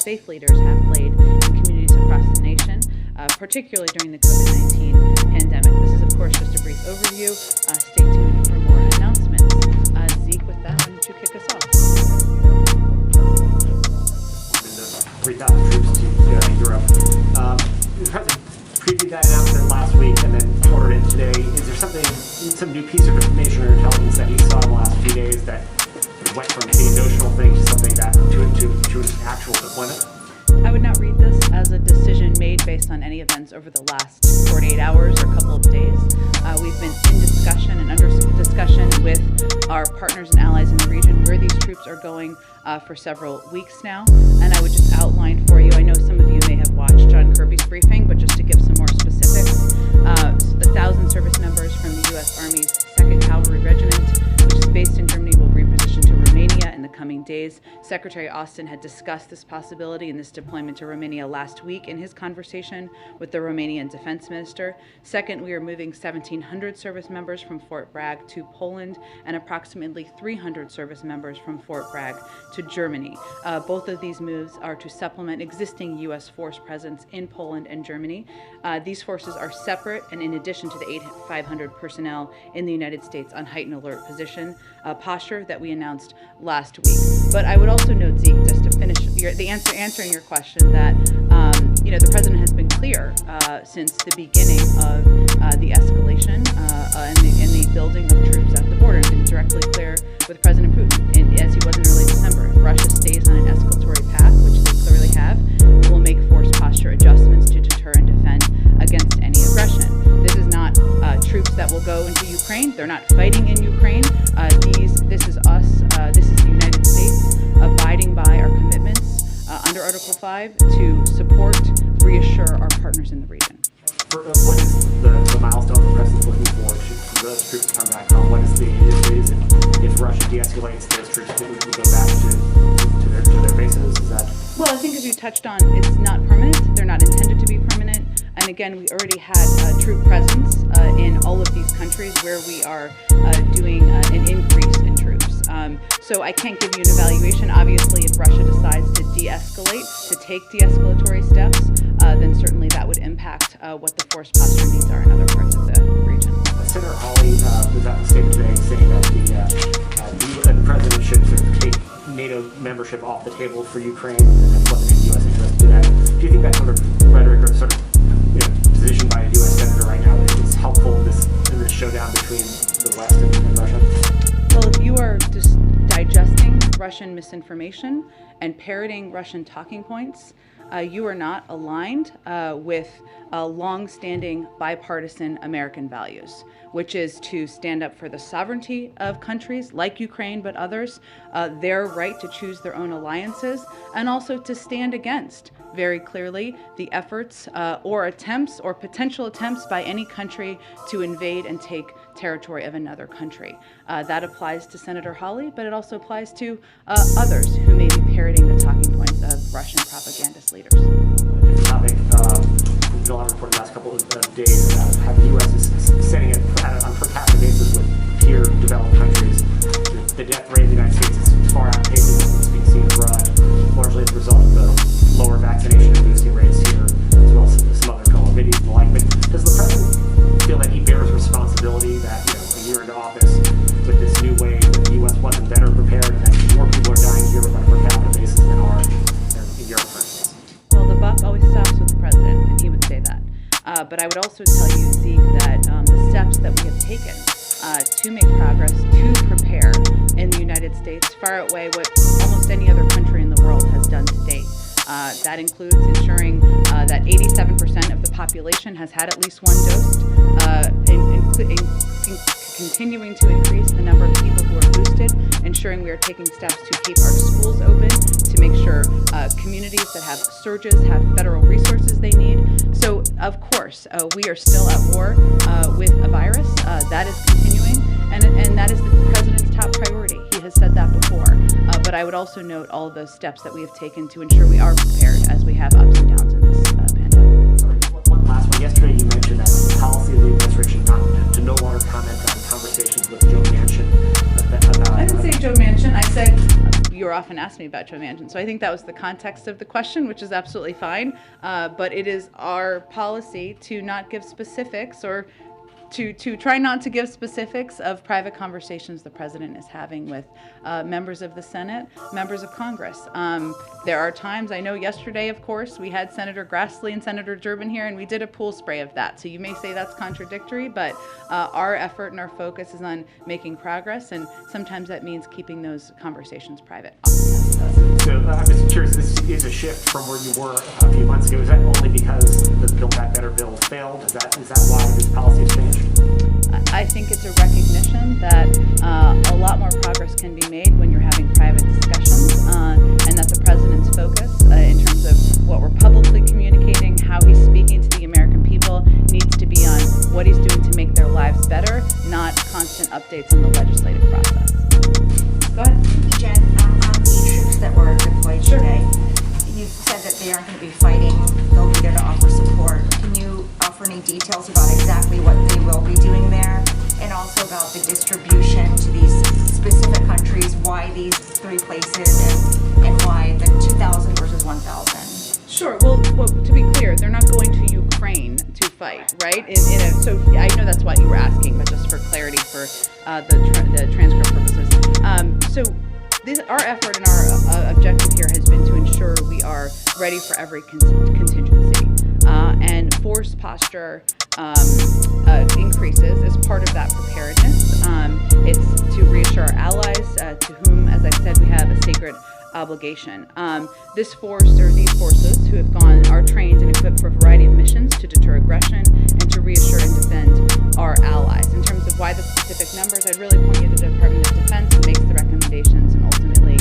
faith leaders have played in communities across the nation, particularly during the COVID-19 pandemic. This is, of course, just a brief overview. Stay tuned for more announcements. Zeke, with that, why don't you kick us off? 3,000 troops to Europe. The president previewed that announcement last week and then ordered it today. Is there some new piece of information or intelligence that you saw in the last few days that went from being a notional thing to something that to an actual deployment? I would not read this as a decision made based on any events over the last 48 hours or couple of days. We've been in discussion and under discussion with our partners and allies in the region where these troops are going for several weeks now. And I would just outline for you, I know some of you may have watched John Kirby's briefing, but just to give some more specifics, the 1,000 service members from the U.S. Army's 2nd Cavalry Regiment, which is based in Germany, will reposition to Romania in the coming days. Secretary Austin had discussed this possibility and this deployment to Romania last week in his conversation with the Romanian defense minister. Second, we are moving 1,700 service members from Fort Bragg to Poland and approximately 300 service members from Fort Bragg to Germany. Both of these moves are to supplement existing U.S. force presence in Poland and Germany. These forces are separate and in addition to the 8,500 personnel in the United States on heightened alert position posture that we announced last week. But I would also note, Zeke, just to finish answering your question, that the president has been clear since the beginning of the escalation and the building of troops at the border, and been directly clear with President Putin, as he was in early December. If Russia stays on an escalatory path, which they clearly have, we will make force posture adjustments to deter and defend against any aggression. This is not troops that will go into Ukraine. They're not fighting in Ukraine. This is us. This is the United States abiding by our commitments under Article 5 to support, reassure our partners in the region. What is the milestone the president's looking for those troops to come back home? What is if Russia de-escalates, those troops would go back to their bases? Is that? Well, I think as you touched on, it's not permanent. They're not intended to be permanent. And again, we already had troop presence in all of these countries where we are doing an increase in troops. So I can't give you an evaluation. Obviously, if Russia decides to de-escalate, to take de-escalatory steps, then certainly that would impact what the force posture needs are in other parts of the region. Senator Hawley was at the statement today saying that the president should sort of take NATO membership off the table for Ukraine, and that's what the U.S. interest in that. Do you think that sort of rhetoric or sort of position by a U.S. senator right now is helpful in this showdown between the West and Russia? Well, if you are just digesting Russian misinformation and parroting Russian talking points, you are not aligned with long-standing bipartisan American values, which is to stand up for the sovereignty of countries like Ukraine but others, their right to choose their own alliances, and also to stand against, very clearly, the efforts or attempts or potential attempts by any country to invade and take territory of another country. That applies to Senator Hawley, but it also applies to others who may be parroting the talking points of Russian propagandist leaders. Different topic. We've been on report the last couple of days about how the U.S. is setting it on per capita basis with peer developed countries. The death rate in the United States is far outpacing what's being seen abroad, largely as a result of the lower vaccination and boosting rates here, as well as some other comorbidities and the like. But does the president feel that he bears responsibility that, a year into office, with this new wave, the U.S. wasn't better prepared, and that more people are dying here on a per capita basis than are in Europe, for instance? Well, the buck always stops with the president, and he would say that. But I would also tell you, Zeke, that the steps that we have taken to make progress, to prepare in the United States far outweigh what almost any other country in the world has done to date. That includes ensuring that 87% of the population has had at least one dose, continuing to increase the number of people who are boosted, ensuring we are taking steps to keep our schools open, to make sure communities that have surges have federal resources they need. So, of course, we are still at war with a virus. That is continuing, and that is the president's top priority. He has said that before. But I would also note all of those steps that we have taken to ensure we are prepared as we have ups and downs in this pandemic. Sorry, one last one. Yesterday you mentioned that the policy of the administration to no longer comment on conversations with Joe Manchin about... I didn't say Joe Manchin. I said were often asking me about Joe Manchin. So I think that was the context of the question, which is absolutely fine. But it is our policy to not give specifics or to try not to give specifics of private conversations the president is having with members of the Senate, members of Congress. There are times, I know yesterday, of course, we had Senator Grassley and Senator Durbin here, and we did a pool spray of that. So you may say that's contradictory, but our effort and our focus is on making progress, and sometimes that means keeping those conversations private. So I'm just curious, this is a shift from where you were a few months ago. Is that only because the Build Back Better bill failed? Is that why this policy has changed? I think it's a recognition that a lot more progress can be made when you're having private discussions, and that the president's focus in terms of what we're publicly communicating, how he's speaking to the American people, needs to be on what he's doing to make their lives better, not constant updates on the legislative process. Go ahead. Jen, on the troops that were deployed today, you said that they aren't going to be fighting, they'll be there to offer support. Can you offer any details about exactly what they will be doing there, and also about the distribution to these specific countries, why these 3 places, and why the 2,000 versus 1,000? Sure. Well, to be clear, they're not going to Ukraine to fight, right? So I know that's what you were asking, but just for clarity for the transcript purposes. Our effort and our objective here has been to ensure we are ready for every contingency. And force posture increases as part of that preparedness. It's to reassure our allies, to whom, as I said, we have a sacred obligation. This force, or these forces who have gone, are trained and equipped for a variety of missions to deter aggression and to reassure and defend our allies. In terms of why the specific numbers, I'd really point you to the Department of Defense, who makes the recommendations and ultimately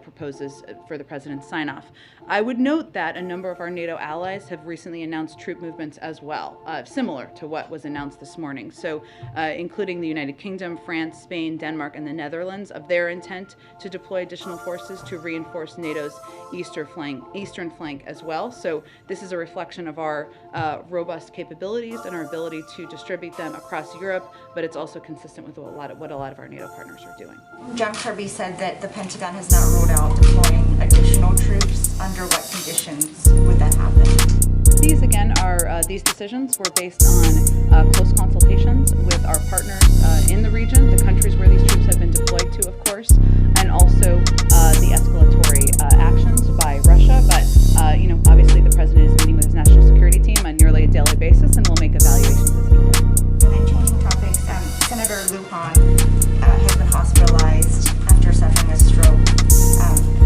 proposes for the president's sign-off. I would note that a number of our NATO allies have recently announced troop movements as well, similar to what was announced this morning. So including the United Kingdom, France, Spain, Denmark, and the Netherlands, of their intent to deploy additional forces to reinforce NATO's eastern flank as well. So this is a reflection of our robust capabilities and our ability to distribute them across Europe, but it's also consistent with what a lot of our NATO partners are doing. John Kirby said that the Pentagon has not ruled out deploying additional troops. Under what conditions would that happen? These, again, are these decisions were based on close consultations with our partners in the region, the countries where these troops have been deployed to, of course, and also the escalatory actions by Russia. But, obviously the president is meeting with his national security team on nearly a daily basis, and we'll make evaluations as needed. And then changing topics, Senator Lujan has been hospitalized after suffering a stroke.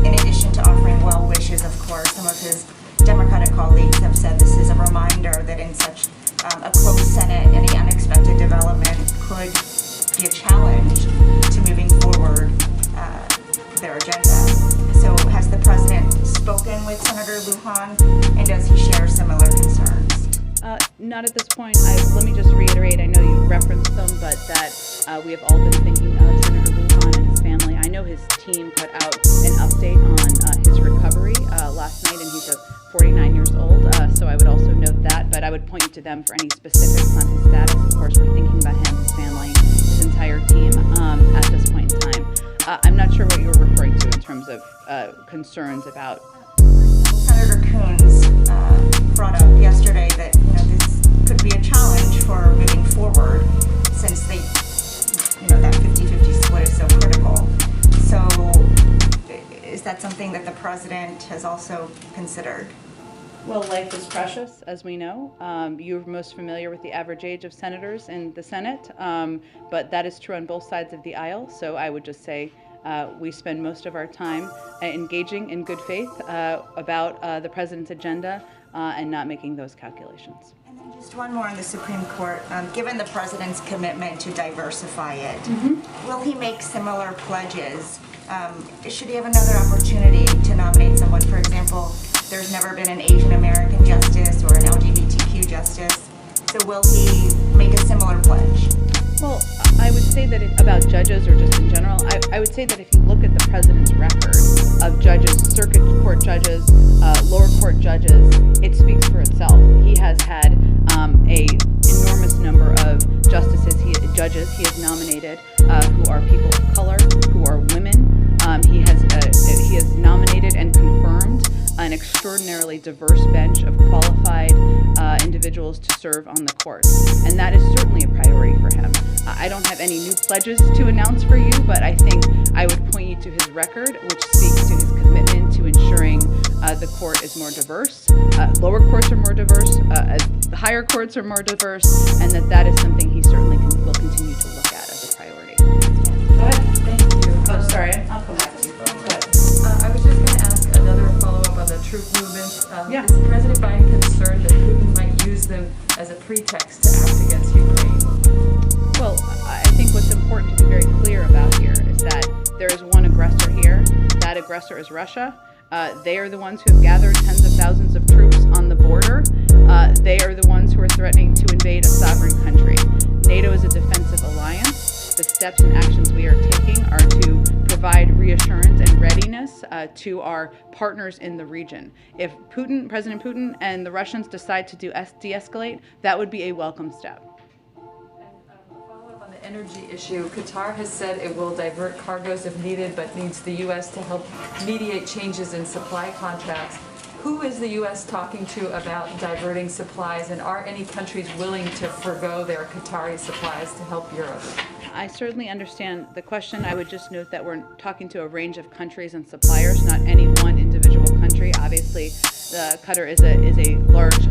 In addition to offering well wishes, of course, some of his Democratic colleagues have said this is a reminder that in such a closed Senate, any unexpected development could be a challenge to moving forward their agenda. So has the president spoken with Senator Lujan, and does he share similar concerns? Not at this point. Let me just reiterate, I know you referenced them, but that we have all been thinking of Senator Lujan and his family. I know his team put out an update on his recovery last night, and he's 49 years old, so I would also note that, but I would point you to them for any specifics on his status. Of course, we're thinking about him, his family, his entire team at this point in time. I'm not sure what you were referring to in terms of concerns about. Senator Coons brought up yesterday that this could be a challenge for moving forward, since they, that 50-50 split is so critical. So, is that something that the president has also considered? Well, life is precious, as we know. You're most familiar with the average age of senators in the Senate, but that is true on both sides of the aisle. So I would just say we spend most of our time engaging in good faith about the president's agenda and not making those calculations. And then just one more on the Supreme Court. Given the president's commitment to diversify it, will he make similar pledges? Should he have another opportunity to nominate someone? For example, there's never been an Asian American justice or an LGBTQ justice. So will he make a similar pledge? Well, I would say that about judges, or just in general, I would say that if you look at the president's record of judges, circuit court judges, lower court judges, it speaks for itself. He has had a enormous number of judges he has nominated who are people of color, who are women. He has extraordinarily diverse bench of qualified individuals to serve on the court. And that is certainly a priority for him. I don't have any new pledges to announce for you, but I think I would point you to his record, which speaks to his commitment to ensuring the court is more diverse, lower courts are more diverse, the higher courts are more diverse, and that is something he certainly will continue to look at as a priority. Go ahead. Thank you. Oh, sorry, I'll come back to you. Go ahead. I was just going to ask another follow-up on the troop movements. Yeah. Is President Biden concerned that Putin might use them as a pretext to act against Ukraine? Well, I think what's important to be very clear about here is that there is one aggressor here. That aggressor is Russia. They are the ones who have gathered tens of thousands of troops on the border. They are the ones who are threatening to invade a sovereign country. NATO is a defensive alliance. The steps and actions we are taking are to provide reassurance and readiness to our partners in the region. If President Putin and the Russians decide to de-escalate, that would be a welcome step. On the energy issue, Qatar has said it will divert cargoes if needed, but needs the U.S. to help mediate changes in supply contracts. Who is the U.S. talking to about diverting supplies, and are any countries willing to forgo their Qatari supplies to help Europe? I certainly understand the question. I would just note that we're talking to a range of countries and suppliers, not any one individual country. Obviously, Qatar is a large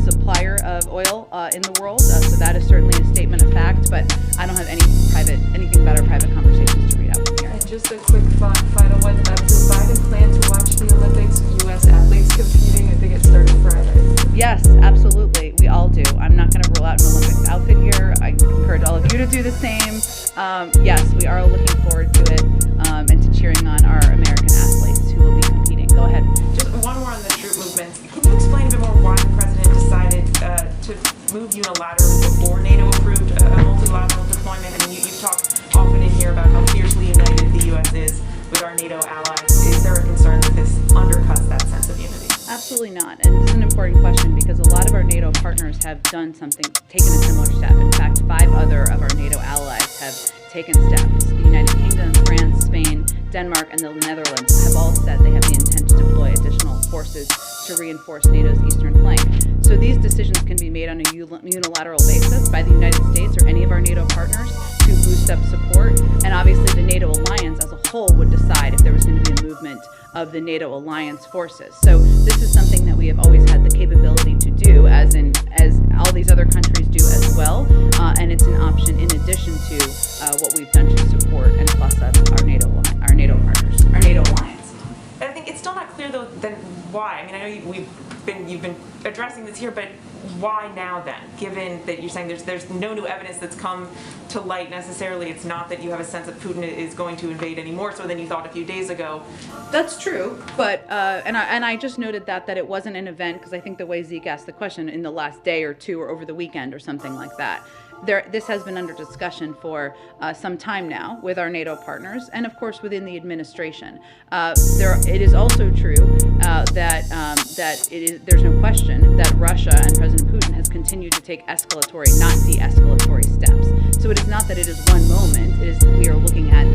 supplier of oil in the world, so that is certainly a statement of fact. But I don't have anything about our private conversations to read out from here. And just a quick final one: does Biden plan to watch the Olympics? U.S. athletes competing. I think it started Friday. Yes, absolutely. We all do. I'm not going to rule out an Olympics outfit here. I encourage all of you to do the same. Yes, we are looking forward to it and to cheering on our American athletes who will be competing. Go ahead. Just one more on the troop movements. Can you explain a bit more why the president decided to move unilaterally before NATO approved a multilateral deployment? I mean, you've talked often in here about how fiercely united the U.S. is with our NATO allies. Is there a concern that this undercuts that sense of unity? Absolutely not. And this is an important question because a lot of our NATO partners have done something, taken a similar step. In fact, 5 other of our NATO allies have taken steps. The United Kingdom, France, Spain, Denmark, and the Netherlands have all said they have the intent to deploy additional forces to reinforce NATO's eastern flank. So these decisions can be made on a unilateral basis by the United States or any of our NATO partners to boost up support. And obviously the NATO alliance as a whole would decide if there was going to be a movement of the NATO alliance forces. So this is something that we have always had the capability to do, as all these other countries do as well, and it's an option in addition to what we've done to support and plus up our NATO partners, our NATO alliance. I think it's still not clear though then why. I mean, I know you've been addressing this here, but why now then? Given that you're saying there's no new evidence that's come to light necessarily, it's not that you have a sense that Putin is going to invade any more so than you thought a few days ago. That's true, but and I just noted that it wasn't an event because I think the way Zeke asked the question in the last day or two or over the weekend or something like that. This has been under discussion for some time now with our NATO partners and, of course, within the administration. It is also true that there's no question that Russia and President Putin has continued to take escalatory, not de-escalatory steps. So it is not that it is one moment. It is we are looking at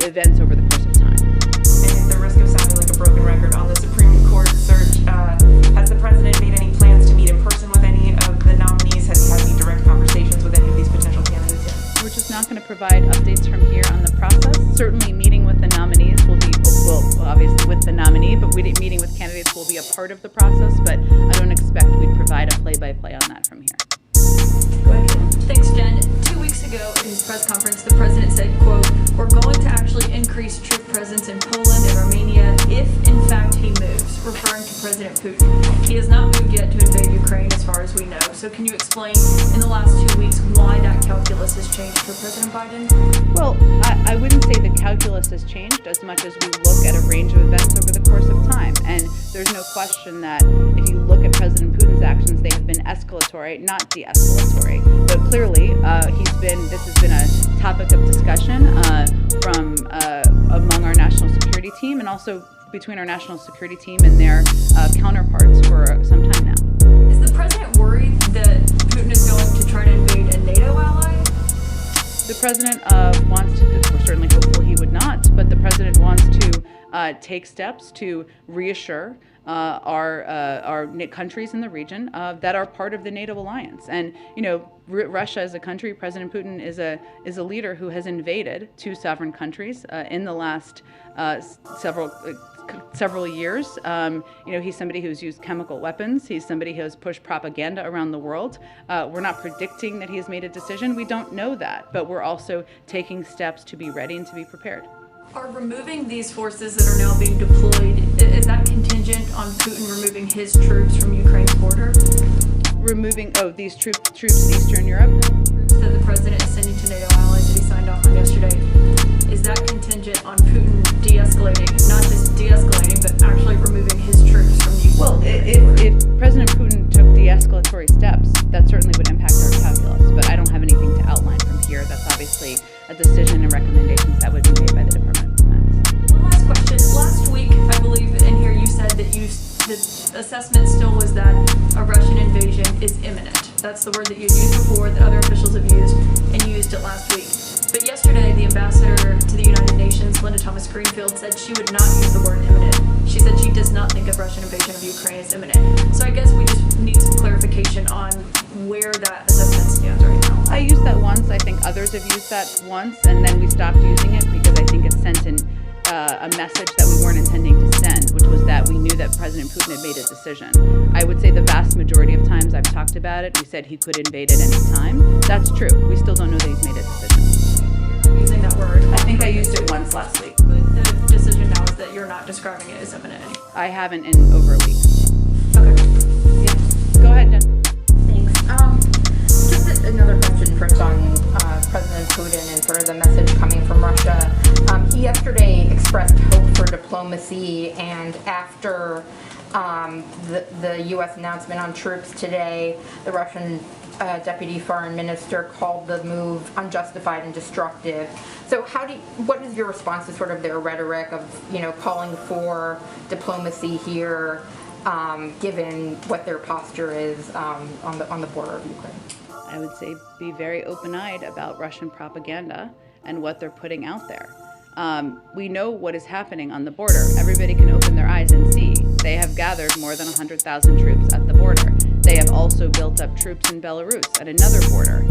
events over the course of time. And at the risk of sounding like a broken record on the Supreme Court search, has the president made any plans to meet in person with any of the nominees? Has he had any direct conversations with any of these potential candidates yet? We're just not going to provide updates from here on the process. Certainly meeting with the nominees will obviously with the nominee, but meeting with candidates will be a part of the process, but I don't expect we'd provide a play-by-play on that from here. Go ahead. Thanks, Jen. 2 weeks ago at his press conference, the president said, quote, "We're going to actually increase troop presence in Poland and Romania if, in fact, he moves," referring to President Putin. He has not moved yet to invade Ukraine as far as we know. So can you explain in the last 2 weeks why that calculus has changed for President Biden? Well, I wouldn't say the calculus has changed as much as we look at a range of events over the course of time. And there's no question that if you look at President Putin's actions, they have been escalatory, not de-escalatory. But clearly, this has been a topic of discussion from among our national security team and also between our national security team and their counterparts for some time now. Is the president worried that Putin is going to try to invade a NATO ally? The president wants to, we're certainly hopeful he would not, but the president wants to take steps to reassure countries in the region that are part of the NATO alliance. And Russia as a country, President Putin is a leader who has invaded two sovereign countries in the last several years. He's somebody who's used chemical weapons. He's somebody who has pushed propaganda around the world. We're not predicting that he has made a decision. We don't know that, but we're also taking steps to be ready and to be prepared. Are removing these forces that are now being deployed, is that contingent on Putin removing his troops from Ukraine's border? Removing, these troops in Eastern Europe? Troops that the president is sending to NATO allies that he signed off on yesterday. Is that contingent on Putin de-escalating, not just de-escalating, but actually removing his troops from Ukraine? Well, if President Putin took de-escalatory steps, that certainly would impact our calculus, but I don't have anything to outline from here. That's obviously a decision and recommendations that would be made by the Department of Defense. One last question. Last week, I believe in here you said that the assessment still was that a Russian invasion is imminent. That's the word that you'd used before, that other officials have used, and you used it last week. But yesterday, the ambassador to the United Nations, Linda Thomas-Greenfield, said she would not use the word imminent. She said she does not think a Russian invasion of Ukraine is imminent. So I guess we just need some clarification on where that assessment stands right now. I used that once. I think others have used that once, and then we stopped using it because I think it sent a message that we weren't intending to send, which was that we knew that President Putin had made a decision. I would say the vast majority of times I've talked about it, we said he could invade at any time. That's true. We still don't know that he's made a decision. Using that word. I think I used it once last week. But the decision now is that you're not describing it as imminent anymore. I haven't in over a week. Okay. Yeah. Go ahead, Jen. Thanks. Just another question first on President Putin and sort of the message coming from Russia. He yesterday expressed hope for diplomacy, and after the U.S. announcement on troops today, the Russian Deputy Foreign Minister called the move unjustified and destructive. So what is your response to sort of their rhetoric of, calling for diplomacy here, given what their posture is on the border of Ukraine? I would say be very open-eyed about Russian propaganda and what they're putting out there. We know what is happening on the border. Everybody can open their eyes and see. They have gathered more than 100,000 troops at the border. They have also built up troops in Belarus at another border.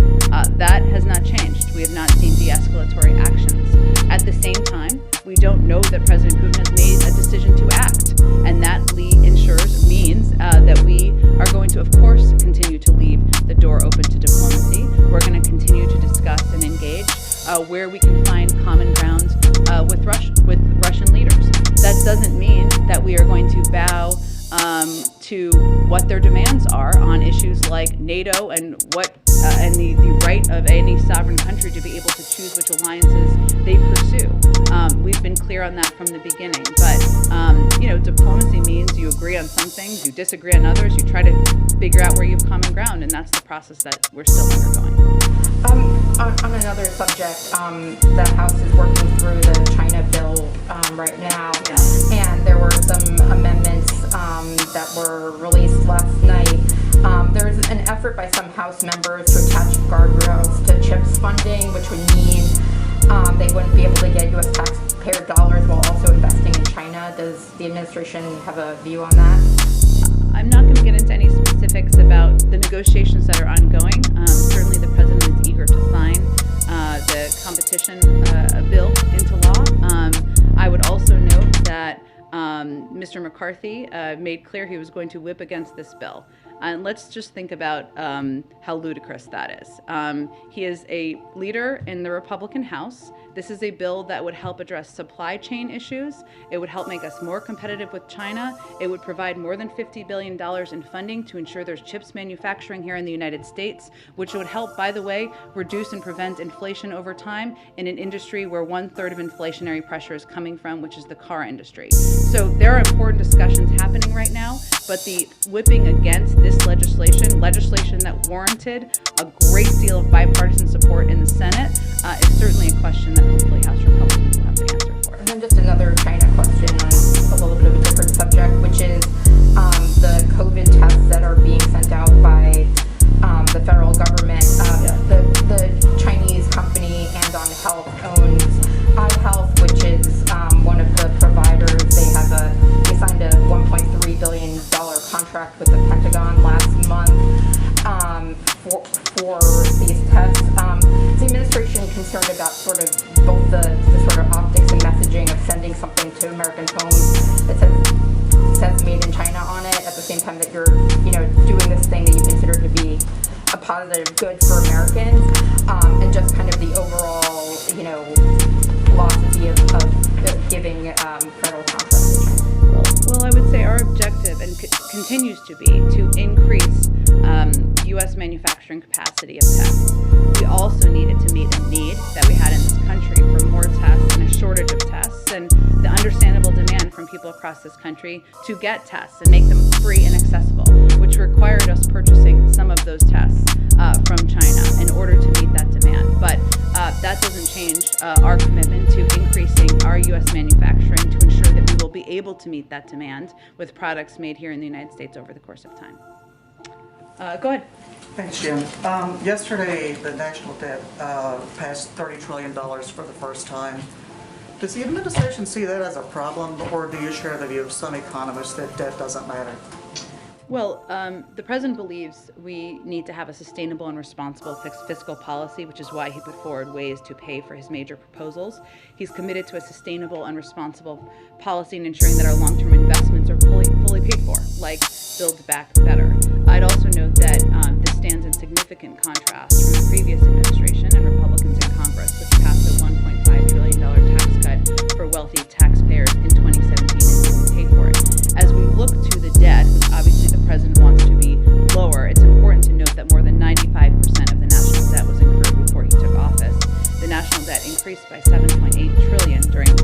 That has not changed. We have not seen de-escalatory actions. At the same time, we don't know that President Putin has made a decision to act. And that means that we are going to, of course, continue to leave the door open to diplomacy. We're going to continue to discuss and engage where we can find common ground with Russian leaders. That doesn't mean that we are going to bow to what their demands are on issues like NATO and the right of any sovereign country to be able to choose which alliances they pursue. We've been clear on that from the beginning, but diplomacy means you agree on some things, you disagree on others, you try to figure out where you have common ground, and that's the process that we're still undergoing. On another subject, the House is working through the China bill right now, and there were some amendments that were released last night. There's an effort by some House members to attach guardrails to CHIPS funding, which would mean they wouldn't be able to get U.S. taxpayer dollars while also investing in China. Does the administration have a view on that? I'm not going to get into any specifics about the negotiations that are ongoing. Certainly the president is eager to sign the competition bill into law. I would also note that Mr. McCarthy made clear he was going to whip against this bill. And let's just think about how ludicrous that is. He is a leader in the Republican House. This is a bill that would help address supply chain issues. It would help make us more competitive with China. It would provide more than $50 billion in funding to ensure there's chips manufacturing here in the United States, which would help, by the way, reduce and prevent inflation over time in an industry where 1/3 of inflationary pressure is coming from, which is the car industry. So there are important discussions happening right now, but the whipping against this legislation that warranted a great deal of bipartisan support in the Senate, is certainly a question that hopefully House Republicans will have to answer for. And then just another China question on a little bit of a different subject, which is the COVID tests that are being sent out by the federal government. The Chinese company Andon Health owns iHealth, which is one of the providers. They signed a $1.3 billion contract with the Pentagon last month for these tests. Is the administration concerned about sort of both the sort of optics and messaging of sending something to American homes that says made in China on it at the same time that you're, doing this thing that you consider to be a positive good for Americans, and just kind of the overall, philosophy of giving federal contracts to China? Well, I would say our objective and continues to be to increase U.S. manufacturing capacity of tests. We also needed to meet a need that we had in this country for more tests and a shortage of tests, and the understandable demand from people across this country to get tests and make them free and accessible, which required us purchasing some of those tests from China in order to meet that demand. But that doesn't change our commitment to increasing our U.S. manufacturing to ensure that we will be able to meet that demand with products made here in the United States over the course of time. Go ahead. Thanks, Jim. Yesterday, the national debt passed $30 trillion for the first time. Does the administration see that as a problem, or do you share the view of some economists that debt doesn't matter? Well, the president believes we need to have a sustainable and responsible fiscal policy, which is why he put forward ways to pay for his major proposals. He's committed to a sustainable and responsible policy in ensuring that our long-term investments are fully paid for, like Build Back Better. I'd also note that this stands in significant contrast from the previous administration and Republicans in Congress, which passed a $1.5 trillion tax cut for wealthy taxpayers in 2017 and didn't pay for it. As we look to the debt, which obviously the president wants to be lower, it's important to note that more than 95% of the national debt was incurred before he took office. The national debt increased by $7.8 trillion during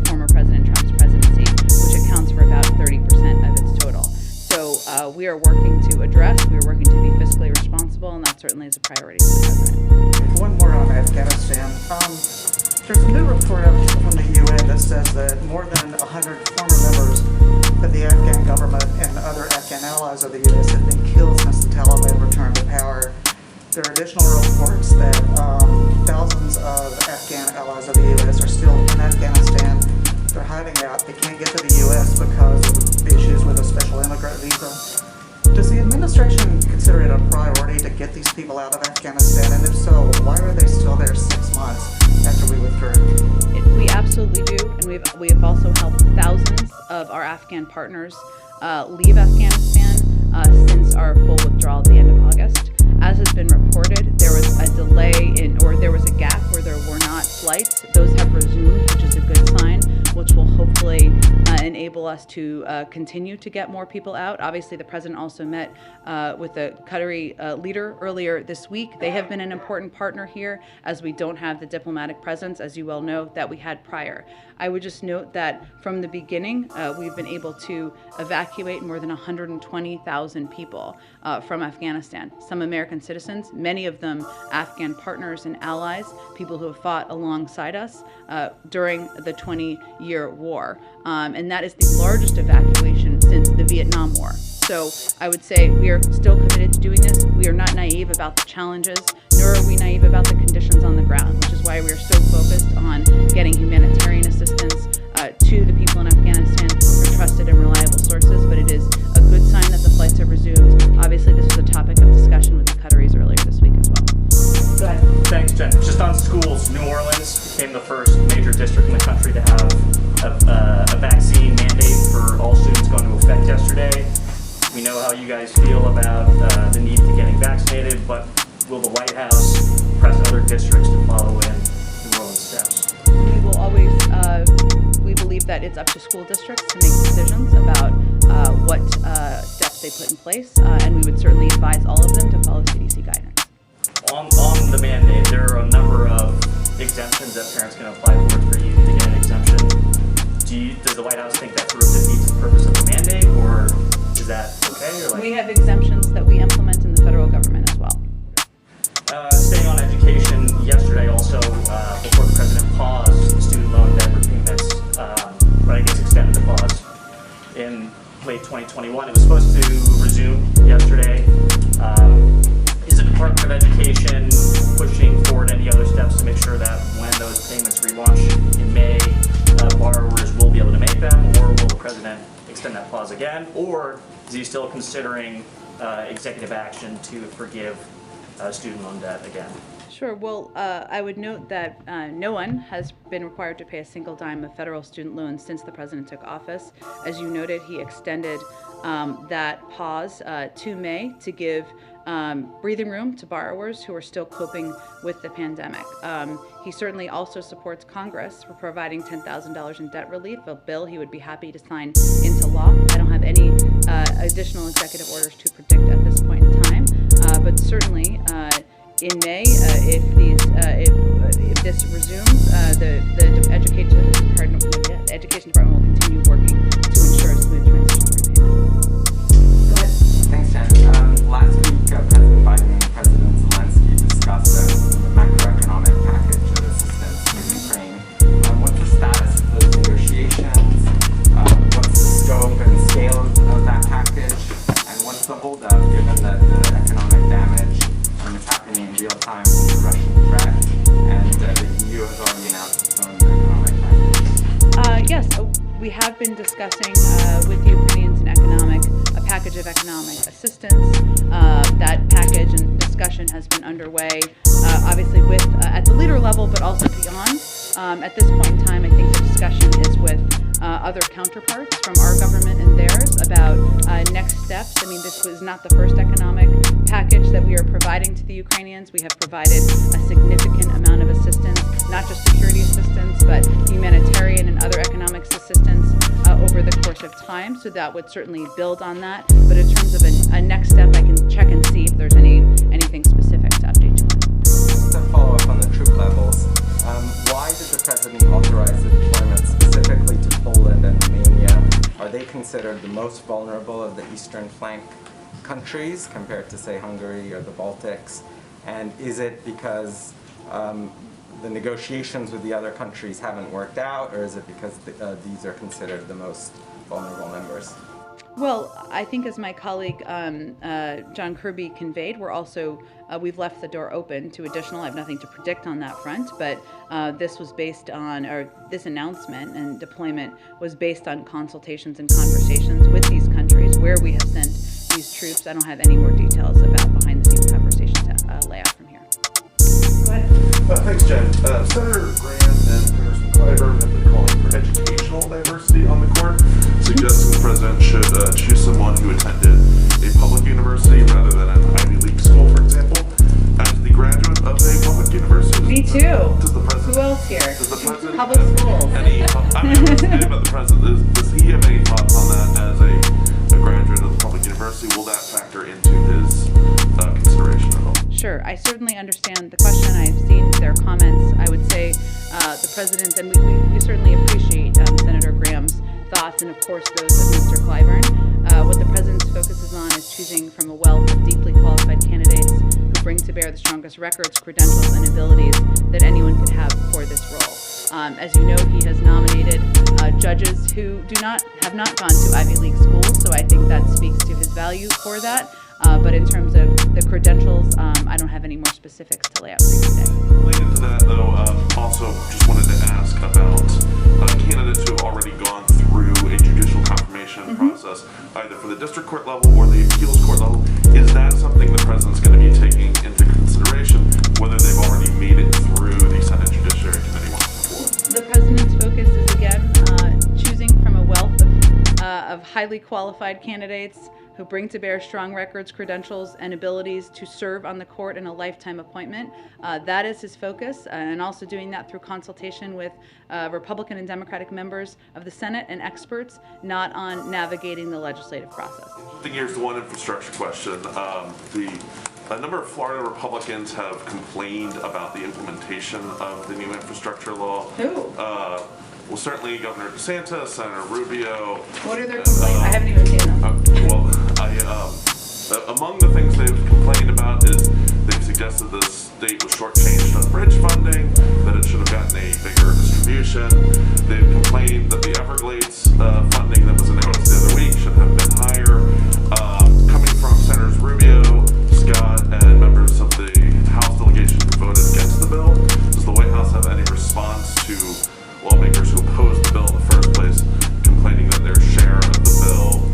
former President Trump's presidency, which accounts for about 30% of its total. So we are working to be fiscally responsible, and that certainly is a priority for the president. One more on Afghanistan. There's a new report out from the UN that says that more than 100 former members of the Afghan government and other Afghan allies of the U.S. have been killed since the Taliban returned to power. There are additional reports that thousands of Afghan allies of the U.S. are still in Afghanistan. They're hiding out. They can't get to the U.S. because of issues with a special immigrant visa. Does the administration consider it a priority to get these people out of Afghanistan? And if so, why are they still there 6 months after we withdrew? We absolutely do, and we have also helped thousands of our Afghan partners leave Afghanistan since our full withdrawal at the end of August. As has been reported, there was a delay there was a gap where there were not flights. Those have resumed, which is a good sign, which will hopefully enable us to continue to get more people out. Obviously, the president also met with the Qatari leader earlier this week. They have been an important partner here, as we don't have the diplomatic presence, as you well know, that we had prior. I would just note that from the beginning, we've been able to evacuate more than 120,000 people from Afghanistan. Some American citizens, many of them Afghan partners and allies, people who have fought alongside us during the 20-year war. And that is the largest evacuation since the Vietnam War. So I would say we are still committed to doing this. We are not naive about the challenges, nor are we naive about the conditions on the ground, which is why we are so focused on getting humanitarian assistance to the people in Afghanistan from trusted and reliable sources. But it is a good sign that the flights have resumed. Obviously, this was a topic of discussion with the Qataris earlier this week as well. Go ahead. Thanks, Jen. Just on schools, New Orleans became the first major district in the country to have a vaccine mandate for all students go into effect yesterday. We know how you guys feel about the need to getting vaccinated, but will the White House press other districts to follow in New Orleans' steps? We will always, we believe that it's up to school districts to make decisions about what steps they put in place, and we would certainly advise all of them to follow CDC guidance. On the mandate, there are a number of exemptions that parents can apply for you to get an exemption. Does the White House think that sort of defeats the purpose of the mandate, or is that okay? We have exemptions that we implement in the federal government as well. Staying on education, yesterday also, before the president paused the student loan debt repayments, but I guess extended the pause in late 2021. It was supposed to resume yesterday. Is the Department of Education pushing forward any other steps to make sure that when those payments relaunch in May, borrowers will be able to make them, or will the president extend that that clause again, or is he still considering executive action to forgive student loan debt again? Sure. Well, I would note that no one has been required to pay a single dime of federal student loans since the president took office. As you noted, he extended that pause to May to give breathing room to borrowers who are still coping with the pandemic. He certainly also supports Congress for providing $10,000 in debt relief, a bill he would be happy to sign into law. I don't have any additional executive orders to predict at this point in time, but certainly in May, if this resumes, the Education Department will continue working to ensure a smooth transition to repayment. Thanks, Jen. Last week, President Biden and President Zelensky discussed a macroeconomic package of assistance to Ukraine. What's the status of those negotiations? What's the scope and scale of that package? And what's the holdup, given that the economic damage is happening in real time from the Russian threat, and the EU has already announced its own economic package? Yes, we have been discussing with the Ukrainians a package of economic assistance. That package and discussion has been underway, obviously with at the leader level, but also beyond. At this point in time, I think the discussion is with other counterparts from our government and theirs about next steps. I mean, this was not the first economic package that we are providing to the Ukrainians. We have provided a significant amount of assistance, not just security assistance, but humanitarian and other economic assistance over the course of time. So that would certainly build on that. But in terms of a next step, I can check and see if there's anything specific to update you on. Just to follow up on the troop levels, why did the president authorize the deployment specifically to Poland and Romania? Are they considered the most vulnerable of the eastern flank countries compared to, say, Hungary or the Baltics? And is it because the negotiations with the other countries haven't worked out, or is it because these are considered the most vulnerable members? Well, I think as my colleague John Kirby conveyed, we've left the door open to additional. I have nothing to predict on that front, but this was based on, or this announcement and deployment was based on consultations and conversations with these countries where we have sent these troops. I don't have any more details about behind-the-scenes conversations to lay out from here. Go ahead. Thanks, Jen. Senator Graham and Congressman Clyburn have been calling for educational diversity on the court, suggesting the president should choose someone who attended a public university rather than an Ivy League school, for example. As the graduate of a public university, Me too. Does the president? Who else here? Does the president Public have schools. any? I'm asking about the president. Does he have any thoughts on that as a graduate of the public university? Will that factor into his consideration at all? Sure, I certainly understand the question. I've seen their comments. I would say the president, and we certainly appreciate Senator Graham's thoughts, and of course those of Mr. Clyburn. What the president's focus is on is choosing from a wealth of deeply qualified candidates who bring to bear the strongest records, credentials, and abilities that anyone could have for this role. As you know, he has nominated judges who have not gone to Ivy League schools, so I think that speaks to his value for that. But in terms of the credentials, I don't have any more specifics to lay out for you today. Related to that, though, also just wanted to ask about candidates who have already gone through a judicial confirmation process, either for the district court level or the appeals court level. Is that something the president's going to be taking into consideration, whether they've already made it through the Senate Judiciary Committee once before? The president's focus is, again, choosing from a wealth of highly qualified candidates who bring to bear strong records, credentials, and abilities to serve on the court in a lifetime appointment. That is his focus, and also doing that through consultation with Republican and Democratic members of the Senate and experts, not on navigating the legislative process. Here's the one infrastructure question. A number of Florida Republicans have complained about the implementation of the new infrastructure law. Who? Well, certainly Governor DeSantis, Senator Rubio. What are their complaints? I haven't even seen them. Among the things they've complained about is they've suggested the state was shortchanged on bridge funding, that it should have gotten a bigger distribution. They've complained that the Everglades funding that was announced the other week should have been higher. Coming from Senators Rubio, Scott, and members of the House delegation who voted against the bill, does the White House have any response to lawmakers who opposed the bill in the first place, complaining that their share of the bill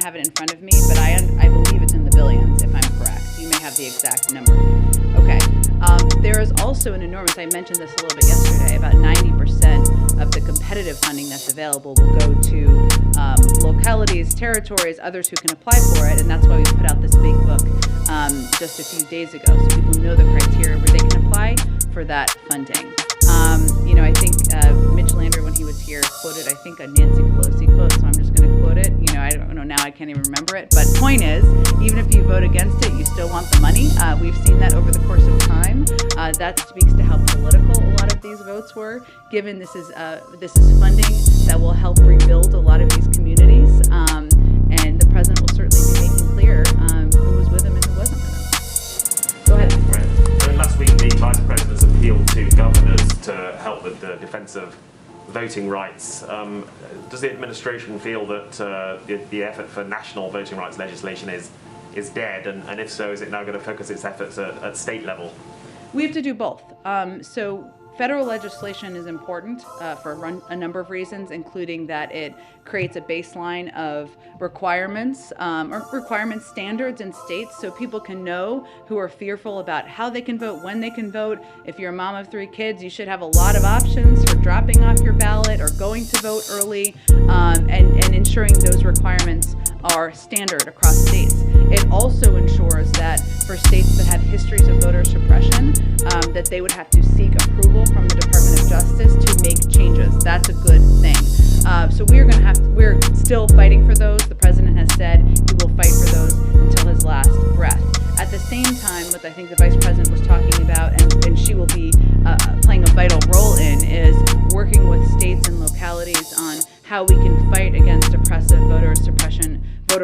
have it in front of me, but I believe it's in the billions, if I'm correct. You may have the exact number. Okay. There is also an enormous, I mentioned this a little bit yesterday, about 90% of the competitive funding that's available will go to localities, territories, others who can apply for it, and that's why we put out this big book just a few days ago, so people know the criteria where they can apply for that funding. I think Mitch Landrieu, when he was here, quoted, I think, a Nancy Pelosi quote, so I'm just going to quote it. I don't know, now I can't even remember it. But point is, even if you vote against it, you still want the money. We've seen that over the course of time. That speaks to how political a lot of these votes were, given this is funding that will help rebuild a lot of these communities. And the president will certainly be making clear who was with him and who wasn't with him. Go ahead. Right. Last week, the Vice President's appealed to governors to help with the defense of voting rights. Does the administration feel that the effort for national voting rights legislation is dead? And if so, is it now going to focus its efforts at state level? We have to do both. So federal legislation is important for a number of reasons, including that it creates a baseline of requirements or requirement standards in states so people can know who are fearful about how they can vote, when they can vote. If you're a mom of 3 kids, you should have a lot of options for dropping off your ballot or going to vote early, and ensuring those requirements are standard across states. It also ensures that for states that have histories of voter suppression, that they would have to seek approval from the Department of Justice to make changes. That's a good thing. So we're still fighting for those. The president has said he will fight for those until his last breath. At the same time, what I think the vice president was talking about, and she will be playing a vital role in, is working with states and localities on how we can fight against oppressive voter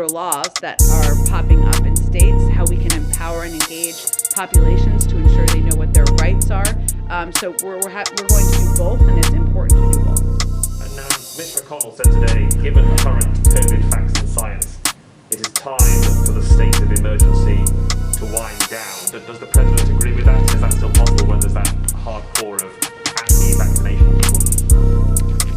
laws that are popping up in states, how we can empower and engage populations to ensure they know what their rights are. So we're going to do both, and it's important to do both. And Mitch McConnell said today, given current COVID facts and science, it is time for the state of emergency to wind down. Does the president agree with that? Is that still possible when there's that hardcore of anti-vaccination people?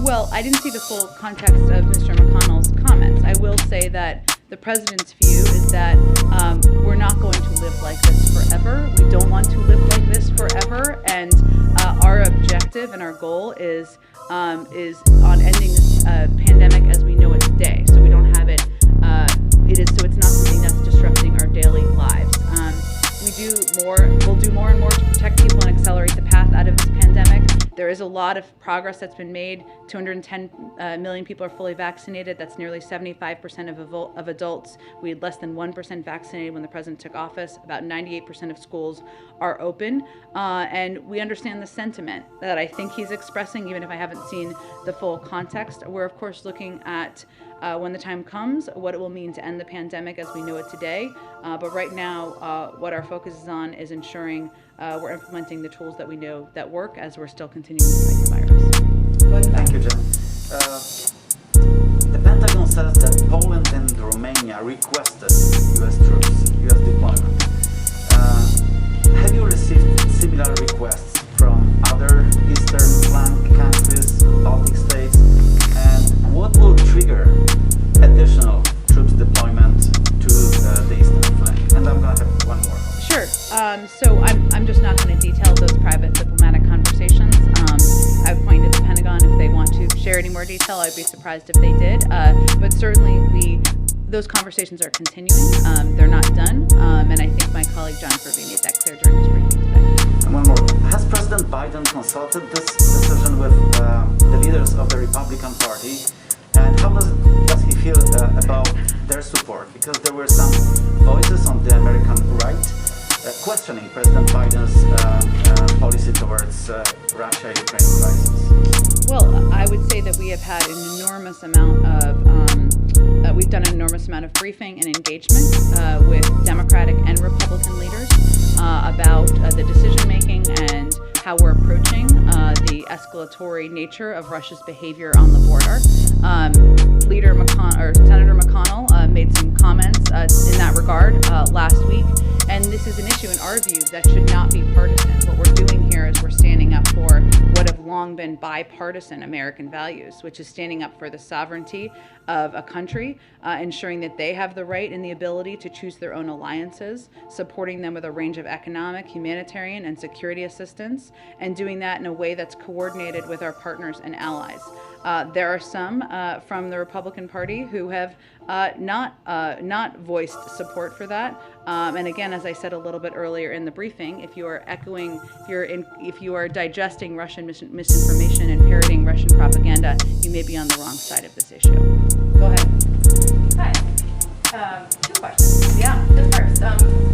Well, I didn't see the full context of Mr. McConnell's comments. I will say that the president's view is that we're not going to live like this forever. We don't want to live like this forever, and our objective and our goal is on ending this pandemic as we know it today. So we don't have it. So it's not something that's disrupting our daily lives. We'll do more and more to protect people and accelerate the path out of this pandemic. There is a lot of progress that's been made. 210 million people are fully vaccinated. That's nearly 75% of adults. We had less than 1% vaccinated when the president took office. About 98% of schools are open. And we understand the sentiment that I think he's expressing, even if I haven't seen the full context. We're, of course, looking at when the time comes, what it will mean to end the pandemic as we know it today. But right now, what our focus is on is ensuring we're implementing the tools that we know that work as we're still continuing to fight the virus. Thank you, Jen. The Pentagon says that Poland and Romania requested U.S. troops, U.S. deployment. Have you received similar requests from other Eastern flank countries, Baltic states? And what will trigger additional troops deployment to the Eastern flank? And I'm going to have one more. Sure. So I'm just not going to detail those private diplomatic conversations. I've pointed to the Pentagon. If they want to share any more detail, I'd be surprised if they did. But certainly those conversations are continuing. They're not done. And I think my colleague John Kirby made that clear during his briefing today. And one more. Has President Biden consulted this decision with the leaders of the Republican Party? And how does he feel about their support? Because there were some voices on the American right questioning President Biden's policy towards Russia-Ukraine crisis. Well, I would say that we have had an enormous amount of, we've done an enormous amount of briefing and engagement with Democratic and Republican leaders about the decision-making and how we're approaching the escalatory nature of Russia's behavior on the border. Senator McConnell made some comments in that regard last week, and this is an issue in our view that should not be partisan. What we're doing here is we're standing up for what have long long been bipartisan American values, which is standing up for the sovereignty of a country, ensuring that they have the right and the ability to choose their own alliances, supporting them with a range of economic, humanitarian, and security assistance, and doing that in a way that's coordinated with our partners and allies. There are some from the Republican Party who have not voiced support for that. And again, as I said a little bit earlier in the briefing, if you are echoing, if you are digesting Russian misinformation and parroting Russian propaganda, you may be on the wrong side of this issue. Go ahead. Hi. Two questions. Yeah, The first,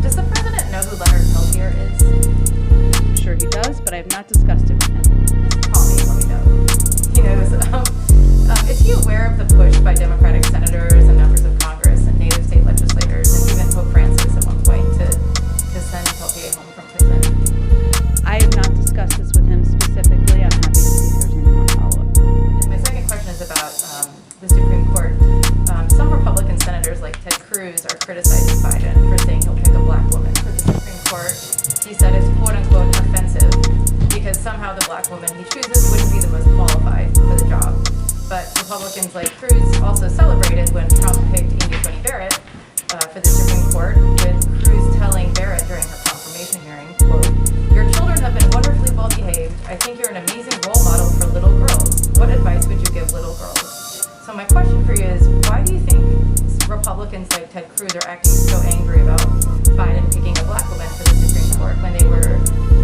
does the president know who Leonard Peltier is? I'm sure he does, but I have not discussed it with him. Just call me and let me know. He knows. Is he aware of the push by Democratic senators and members of Congress and native state legislators and even Pope Francis at one point to send Peltier home from prison? I have not discussed this with him specifically. I'm happy to see if there's any more follow-up. And my second question is about the Supreme Court. Some Republican senators like Ted Cruz are criticizing Biden for saying he'll pick a black woman for the Supreme Court. He said it's quote-unquote offensive because somehow the black woman he chooses wouldn't be the most qualified for the job. But Republicans like Cruz also celebrated when Trump picked Amy Coney Barrett for the Supreme Court, with Cruz telling Barrett during her confirmation hearing, quote, "Your children have been wonderfully well behaved. I think you're an amazing role model for little girls. What advice would you give little girls?" So my question for you is, why do you think Republicans like Ted Cruz are acting so angry about Biden picking a black woman for the Supreme Court when they were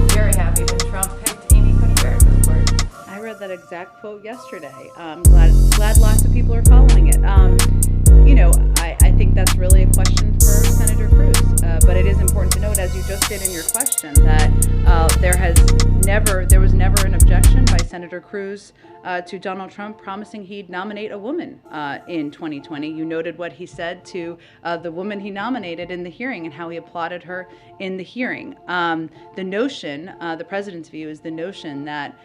very happy when Trump picked Amy Coney Barrett for the court? I read that exact quote yesterday. Glad lots of people are following it. I think that's really a question for Senator Cruz. But it is important to note, as you just did in your question, that there was never an objection by Senator Cruz to Donald Trump promising he'd nominate a woman in 2020. You noted what he said to the woman he nominated in the hearing and how he applauded her in the hearing. The notion, the president's view is the notion that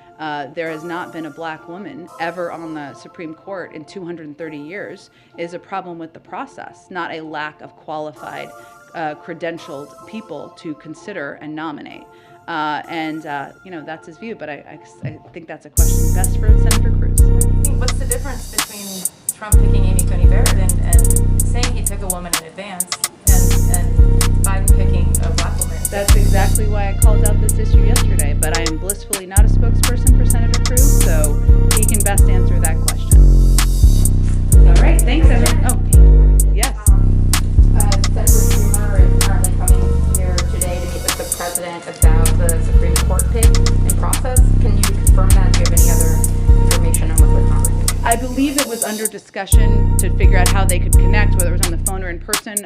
there has not been a black woman ever on the Supreme Court in 230 years is a problem with the process, not a lack of qualified, credentialed people to consider and nominate. That's his view, but I think that's a question best for Senator Cruz. I think what's the difference between Trump picking Amy Coney Barrett and saying he took a woman in advance and Biden picking a black woman? That's exactly why I called out this issue yesterday, but I am blissfully not a spokesperson for Senator Cruz, so he can best answer that question. All right, thanks, everyone. Oh, yes. Senator Schumer is currently coming here today to meet with the president about the Supreme Court pick and process. Can you confirm that? Do you have any other information on what their conversation? I believe it was under discussion to figure out how they could connect, whether it was on the phone or in person.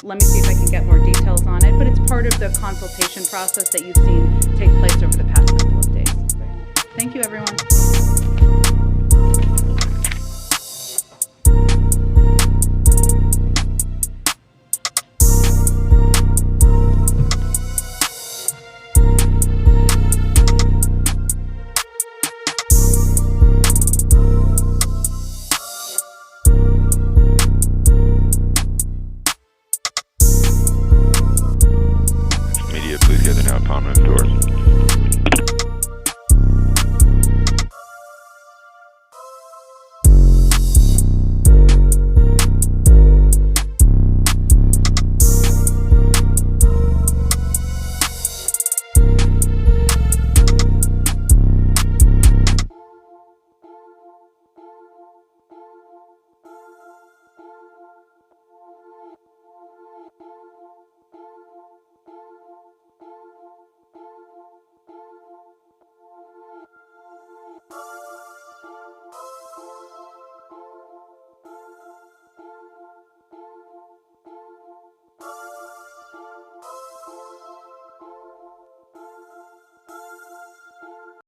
Let me see if I can get more details on it, but it's part of the consultation process that you've seen take place over the past